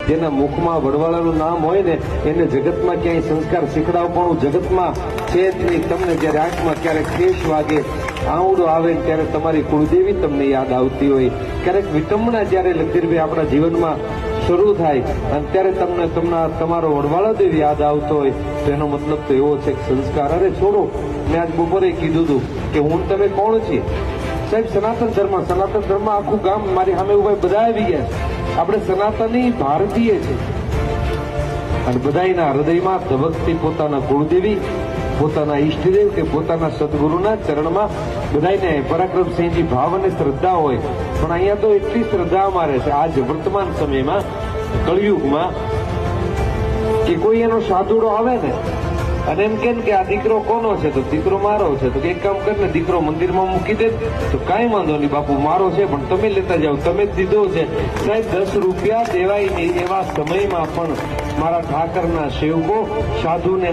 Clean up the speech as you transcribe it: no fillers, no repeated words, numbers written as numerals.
જેના મુખમાં વડવાળાનું નામ હોય ને એને જગતમાં ક્યાંય સંસ્કાર શીખડાવવાનું જગતમાં છે જ નહીં. તમને જયારે આંખમાં ક્યારેક ઠેસ વાગે, આવડો આવે ત્યારે તમારી કુળદેવી તમને યાદ આવતી હોય, ક્યારેક વિટંબણા જયારે લગીરભાઈ આપણા જીવનમાં શરૂ થાય અને ત્યારે તમને તમારો વડવાળો દેવ યાદ આવતો હોય તો એનો મતલબ તો એવો છે કે સંસ્કાર. અરે છોડો, મેં આજ બપોરે કીધું હતું કે હું તમે કોણ છીએ સાહેબ? સનાતન ધર્મ આખું ગામ મારી સામે ઉભા બધા આવી ગયા. આપણે સનાતની ભારતીય છે અને બધાના હૃદયમાં ધબકતી પોતાના કુળદેવી, પોતાના ઈષ્ટદેવ કે પોતાના સદગુરુના ચરણમાં બધાને પરાક્રમસિંહજી ભાવ અને શ્રદ્ધા હોય. પણ અહીંયા તો એટલી શ્રદ્ધા અમારે છે આજ વર્તમાન સમયમાં કળિયુગમાં કે કોઈ એનો સાધુડો આવે ને અને એમ કે આ દીકરો કોનો છે તો દીકરો મારો છે તો એક કામ કરીને દીકરો મંદિરમાં મૂકી દે તો કાંઈ વાંધો નહીં બાપુ, મારો છે પણ તમે લેતા જાઓ, તમે જ દીધો છે. સાહેબ 10 રૂપિયા દેવાય નહીં એવા સમયમાં પણ મારા ઠાકરના સેવકો સાધુને